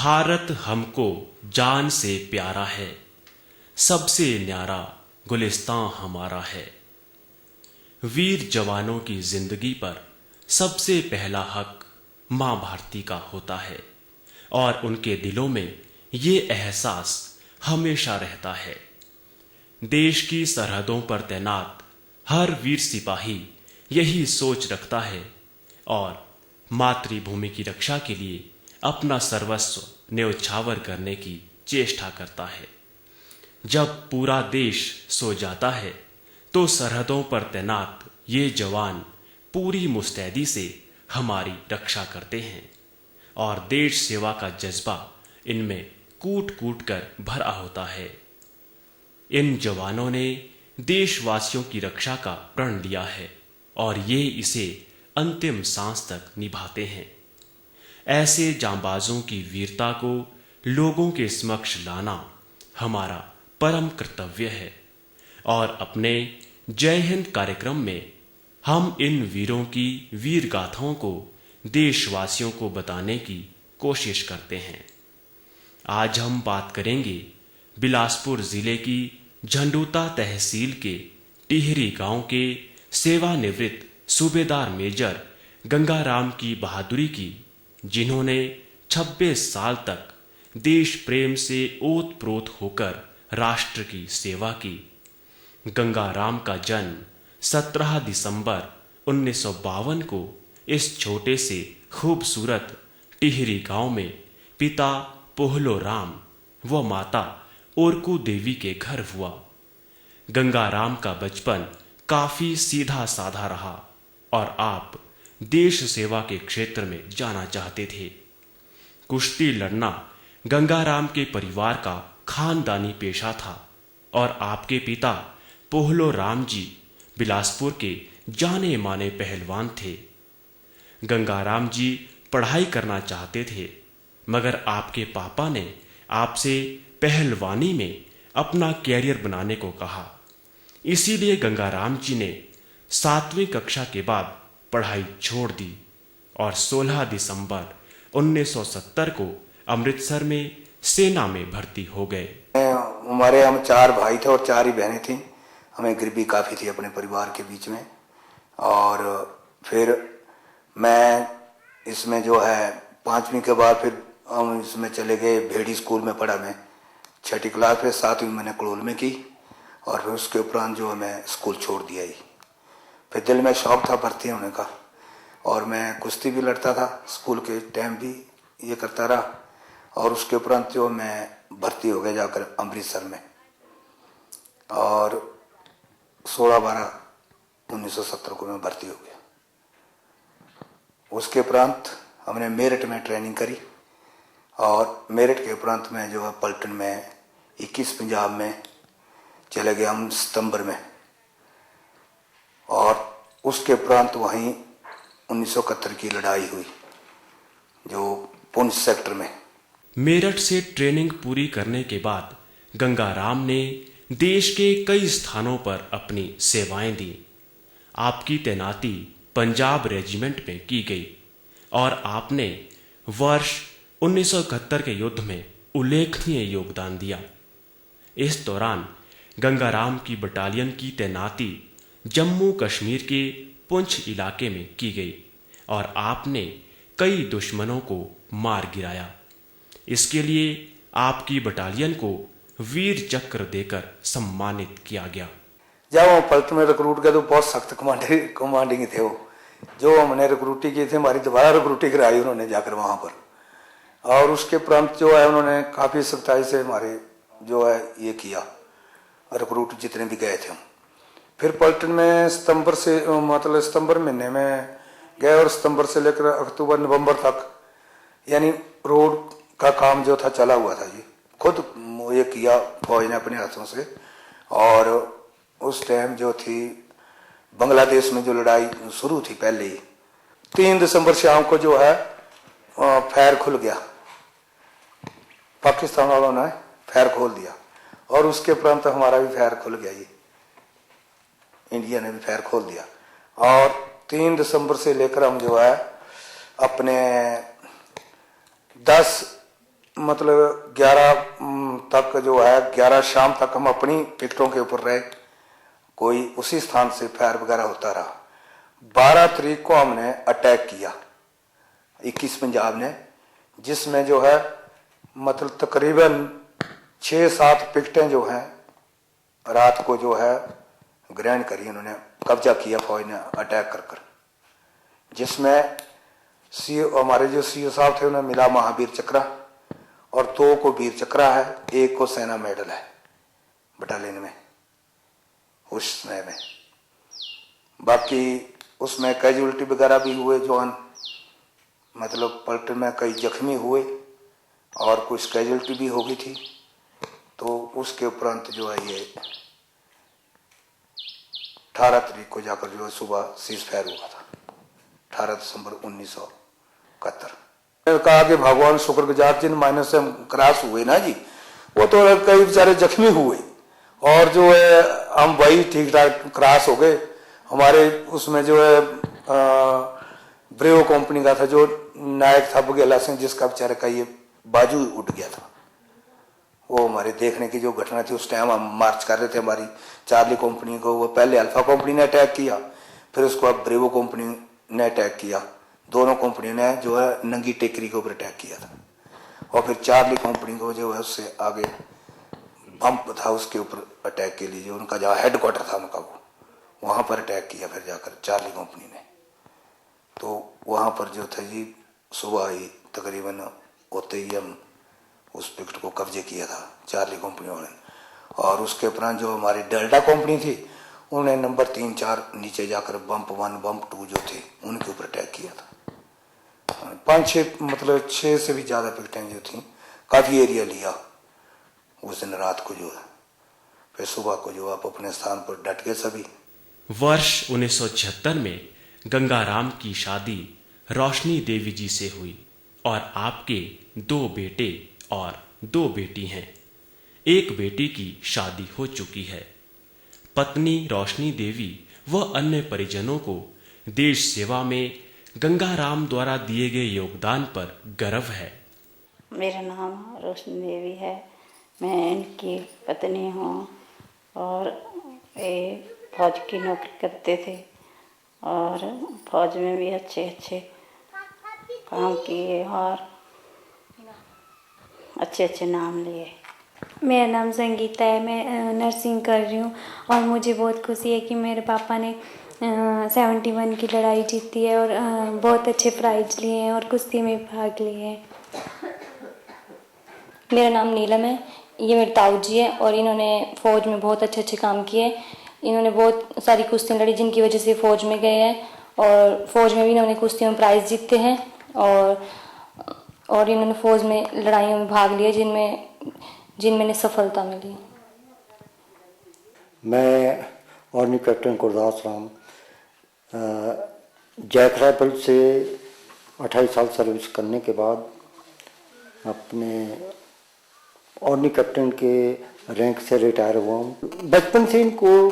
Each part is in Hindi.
भारत हमको जान से प्यारा है, सबसे न्यारा गुलिस्तां हमारा है। वीर जवानों की जिंदगी पर सबसे पहला हक मां भारती का होता है और उनके दिलों में ये एहसास हमेशा रहता है। देश की सरहदों पर तैनात हर वीर सिपाही यही सोच रखता है और मातृभूमि की रक्षा के लिए अपना सर्वस्व न्यौछावर करने की चेष्टा करता है। जब पूरा देश सो जाता है तो सरहदों पर तैनात ये जवान पूरी मुस्तैदी से हमारी रक्षा करते हैं और देश सेवा का जज्बा इनमें कूट कूट कर भरा होता है। इन जवानों ने देशवासियों की रक्षा का प्रण लिया है और ये इसे अंतिम सांस तक निभाते हैं। ऐसे जांबाजों की वीरता को लोगों के समक्ष लाना हमारा परम कर्तव्य है और अपने जय हिंद कार्यक्रम में हम इन वीरों की वीर गाथाओं को देशवासियों को बताने की कोशिश करते हैं। आज हम बात करेंगे बिलासपुर जिले की झंडूता तहसील के टिहरी गांव के सेवानिवृत्त सूबेदार मेजर गंगाराम की बहादुरी की, जिन्होंने 26 साल तक देश प्रेम से ओतप्रोत होकर राष्ट्र की सेवा की। गंगाराम का जन्म 17 दिसंबर 1952 को इस छोटे से खूबसूरत टिहरी गांव में पिता पोहलो राम व माता ओरकू देवी के घर हुआ। गंगाराम का बचपन काफी सीधा साधा रहा और आप देश सेवा के क्षेत्र में जाना चाहते थे। कुश्ती लड़ना गंगाराम के परिवार का खानदानी पेशा था और आपके पिता पोहलो राम जी बिलासपुर के जाने माने पहलवान थे। गंगाराम जी पढ़ाई करना चाहते थे मगर आपके पापा ने आपसे पहलवानी में अपना कैरियर बनाने को कहा। इसीलिए गंगाराम जी ने 7वीं कक्षा के बाद पढ़ाई छोड़ दी और 16 दिसंबर 1970 को अमृतसर में सेना में भर्ती हो गए। हम 4 भाई थे और 4 ही बहनें थीं। हमें गरीबी काफ़ी थी अपने परिवार के बीच में और फिर मैं इसमें जो है 5वीं के बाद फिर हम इसमें चले गए। भेड़ी स्कूल में पढ़ा मैं 6ठी क्लास, फिर 7वीं मैंने कड़ोल में की और फिर उसके उपरांत जो मैं स्कूल छोड़ दिया ही। फिर दिल में शौक था भर्ती होने का और मैं कुश्ती भी लड़ता था, स्कूल के टाइम भी ये करता रहा और उसके उपरांत जो मैं भर्ती हो गया जाकर अमृतसर में और 16/12/1970 को मैं भर्ती हो गया। उसके उपरांत हमने मेरठ में ट्रेनिंग करी और मेरठ के उपरांत में जो है पलटन में 21 पंजाब में चले गए हम सितंबर में और उसके उपरांत वहीं 1971 की लड़ाई हुई जो पुंछ सेक्टर में। मेरठ से ट्रेनिंग पूरी करने के बाद गंगाराम ने देश के कई स्थानों पर अपनी सेवाएं दी। आपकी तैनाती पंजाब रेजिमेंट में की गई और आपने वर्ष 1971 के युद्ध में उल्लेखनीय योगदान दिया। इस दौरान गंगाराम की बटालियन की तैनाती जम्मू कश्मीर के पुंछ इलाके में की गई और आपने कई दुश्मनों को मार गिराया। इसके लिए आपकी बटालियन को वीर चक्र देकर सम्मानित किया गया। जब हम पलटन में रिक्रूट किया तो बहुत सख्त कमांडिंग थे वो। जो हमने रिक्रूटी की थी, हमारी दोबारा रिक्रूटी कराई उन्होंने जाकर वहाँ पर और उसके उपरांत जो है उन्होंने काफ़ी सख्ताई से हमारे जो है ये किया रिक्रूट जितने भी गए थे हम। फिर पलटन में सितंबर से मतलब सितंबर महीने में गए और सितंबर से लेकर अक्टूबर नवंबर तक यानी रोड का काम जो था चला हुआ था जी, खुद ये किया फौज ने अपने हाथों से। और उस टाइम जो थी बांग्लादेश में जो लड़ाई शुरू थी पहले ही 3 दिसंबर शाम को जो है फायर खुल गया, पाकिस्तान वालों ने फायर खोल दिया और उसके उपरांत हमारा भी फायर खुल गया, ये इंडिया ने भी फायर खोल दिया और 3 दिसंबर से लेकर हम जो है अपने 10 मतलब 11 तक जो है 11 शाम तक हम अपनी पिकटों के ऊपर रहे, कोई उसी स्थान से फायर वगैरह होता रहा। 12 तारीख को हमने अटैक किया 21 पंजाब ने, जिसमें जो है मतलब तकरीबन 6-7 पिकटें जो हैं रात को जो है ग्रहण करी, उन्होंने कब्जा किया फौज ने अटैक कर कर, जिसमें हमारे जो सीओ साहब थे उन्हें मिला महावीर चक्रा और 2 को वीर चक्रा है, 1 को सेना मेडल है बटालियन में उस समय में। बाकी उसमें कैजुअलिटी वगैरह भी हुए, जो मतलब पलटन में कई जख्मी हुए और कुछ कैजुअलिटी भी हो गई थी। तो उसके उपरांत जो है ये 18 तारीख को जाकर जो है सुबह सीज फायर हुआ था, 18 दिसंबर 1971। मैंने कहा कि भगवान शुक्रगुजार जिन माइनस से हम क्रॉस हुए ना जी, वो तो कई बेचारे जख्मी हुए और जो है हम वही ठीक ठाक क्रॉस हो गए। हमारे उसमें जो है ब्रेवो कंपनी का था जो नायक था बघेला सिंह, जिसका बेचारे का ये बाजू उठ गया था। वो हमारे देखने की जो घटना थी, उस टाइम हम मार्च कर रहे थे हमारी चार्ली कंपनी को, वो पहले अल्फा कंपनी ने अटैक किया, फिर उसको अब ब्रेवो कंपनी ने अटैक किया। दोनों कंपनी ने जो है नंगी टेकरी के ऊपर अटैक किया था और फिर चार्ली कंपनी को जो है उससे आगे बम्प था उसके ऊपर अटैक के लिए, जो उनका जहाँ हेडक्वार्टर था उनका वो वहां पर अटैक किया फिर जाकर चार्ली कंपनी ने। तो वहां पर जो था जी सुबह ही तकरीबन होते ही हम उस पिकट को कब्जे किया था चार्ली कंपनी वाले ने। और उसके उपरांत जो हमारी डेल्टा कंपनी थी उन्हें नंबर 3-4 नीचे जाकर बम्प 1 बम्प 2 जो थे उनके ऊपर अटैक किया था। 5-6 मतलब 6 से भी ज्यादा पिकटें जो थी, काफी एरिया लिया उस दिन रात को जो है। फिर सुबह को जो आप अपने स्थान पर डट गए सभी। वर्ष 1976 में गंगाराम की शादी रोशनी देवी जी से हुई और आपके 2 बेटे और 2 बेटी हैं। एक बेटी की शादी हो चुकी है। पत्नी रोशनी देवी व अन्य परिजनों को देश सेवा में गंगाराम द्वारा दिए गए योगदान पर गर्व है। मेरा नाम रोशनी देवी है, मैं इनकी पत्नी हूँ और ये फौज की नौकरी करते थे और फौज में भी अच्छे अच्छे काम किए और अच्छे अच्छे नाम लिए। मेरा नाम संगीता है, मैं नर्सिंग कर रही हूँ और मुझे बहुत खुशी है कि मेरे पापा ने 71 की लड़ाई जीती है और बहुत अच्छे प्राइज लिए हैं और कुश्ती में भाग लिए हैं। मेरा नाम नीलम है, ये मेरे ताऊ जी है और इन्होंने फ़ौज में बहुत अच्छे अच्छे काम किए। इन्होंने बहुत सारी कुश्तियाँ लड़ी जिनकी वजह से फ़ौज में गए हैं और फ़ौज में भी इन्होंने कुश्तियों में प्राइज़ जीते हैं और इन्होंने फ़ौज में लड़ाइयों में भाग लिया जिनमें इन्हें सफलता मिली। मैं army captain Gurdas Ram JAK rifle से 28 साल सर्विस करने के बाद अपने आर्मी कैप्टन के रैंक से रिटायर हुआ हूँ। बचपन से इनको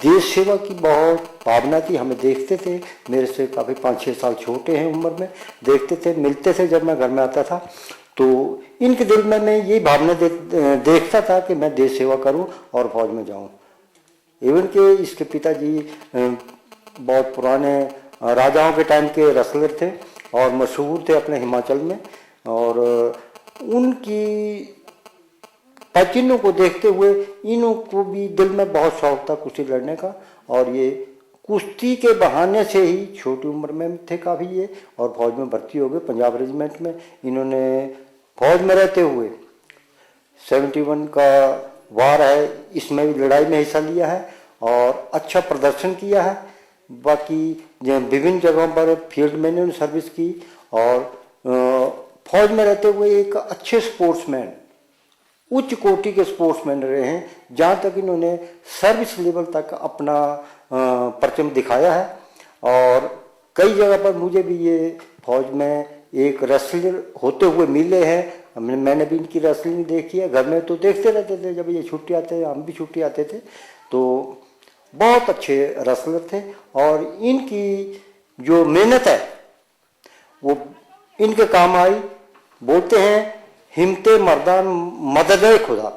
देश सेवा की बहुत भावना थी। हमें देखते थे, मेरे से काफ़ी 5-6 साल छोटे हैं उम्र में, देखते थे, मिलते थे जब मैं घर में आता था तो इनके दिल में मैं ये भावना देखता था कि मैं देश सेवा करूं और फौज में जाऊं। इवन के इसके पिताजी बहुत पुराने राजाओं के टाइम के रेसलर थे और मशहूर थे अपने हिमाचल में और उनकी पैचिनों को देखते हुए इन्हों को भी दिल में बहुत शौक था कुश्ती लड़ने का और ये कुश्ती के बहाने से ही छोटी उम्र में थे काफ़ी ये और फौज में भर्ती हो गए पंजाब रेजिमेंट में। इन्होंने फौज में रहते हुए 71 का वार है इसमें भी लड़ाई में हिस्सा लिया है और अच्छा प्रदर्शन किया है। बाकी विभिन्न जगहों पर फील्ड में इन्होंने सर्विस की और फौज में रहते हुए एक अच्छे स्पोर्ट्समैन, उच्च कोटि के स्पोर्ट्समैन रहे हैं जहाँ तक इन्होंने सर्विस लेवल तक अपना परचम दिखाया है। और कई जगह पर मुझे भी ये फौज में एक रेसलर होते हुए मिले हैं। मैंने भी इनकी रेसलिंग देखी है, घर में तो देखते रहते थे, जब ये छुट्टी आते थे हम भी छुट्टी आते थे तो बहुत अच्छे रेसलर थे। और इनकी जो मेहनत है वो इनके काम आई। बोलते हैं हिम्मते मर्दान मदद खुदा,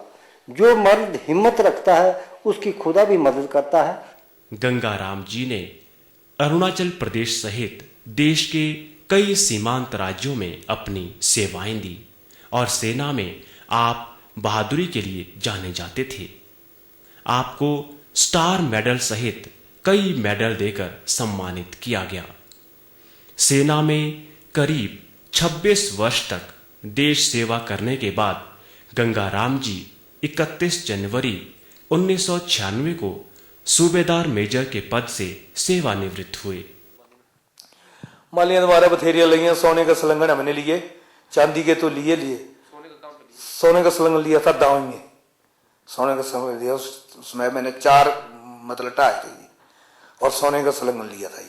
जो मर्द हिम्मत रखता है उसकी खुदा भी मदद करता है। गंगाराम जी ने अरुणाचल प्रदेश सहित देश के कई सीमांत राज्यों में अपनी सेवाएं दी और सेना में आप बहादुरी के लिए जाने जाते थे। आपको स्टार मेडल सहित कई मेडल देकर सम्मानित किया गया। सेना में करीब 26 वर्ष तक देश सेवा करने के बाद गंगाराम जी 31 जनवरी 1996 को सूबेदार मेजर के पद से सेवानिवृत्त हुए। मालियां दोबारा बथेरियां लिया, सोने का सलंगन हमने लिए, चांदी के तो लिए सोने का सलंगन लिया था दाव में, सोने का सलंगन लिया उसमें मैंने 4 मतलब ढाई थे और सोने का सलंगन लिया था।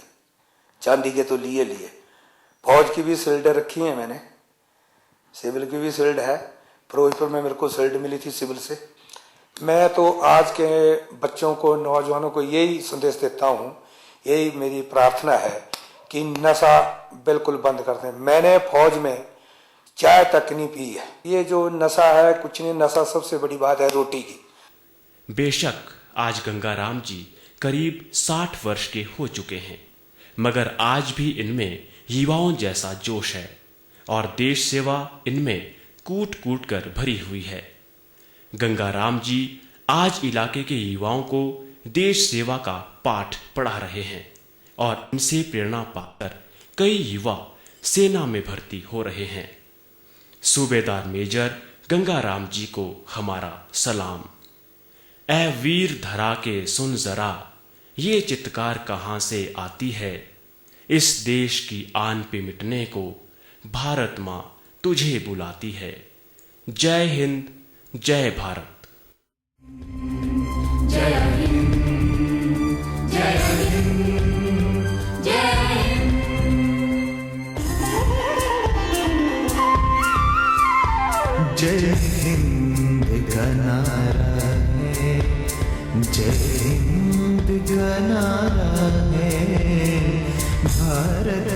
चांदी के तो लिए फौज की भी शील्ड रखी है मैंने, सिविल की भी शील्ड है। फिरोजपुर में मेरे को शील्ड मिली थी सिविल से। मैं तो आज के बच्चों को, नौजवानों को यही संदेश देता हूँ, यही मेरी प्रार्थना है कि नशा बिल्कुल बंद कर दें। मैंने फौज में चाय तक नहीं पी है। ये जो नशा है कुछ नहीं, नशा सबसे बड़ी बात है रोटी की। बेशक आज गंगाराम जी करीब 60 वर्ष के हो चुके हैं, मगर आज भी इनमें युवाओं जैसा जोश है और देश सेवा इनमें कूट कूट कर भरी हुई है। गंगाराम जी आज इलाके के युवाओं को देश सेवा का पाठ पढ़ा रहे हैं और इनसे प्रेरणा पाकर कई युवा सेना में भर्ती हो रहे हैं। सूबेदार मेजर गंगाराम जी को हमारा सलाम। ऐ वीर धरा के सुन जरा, ये चित्कार कहाँ से आती है, इस देश की आन पे मिटने को भारत माँ तुझे बुलाती है। जय हिंद, जय भारत। जय हिंद, जय हिंद, जय हिंद। जय हिंद का नारा है, जय हिंद का नारा है, भारत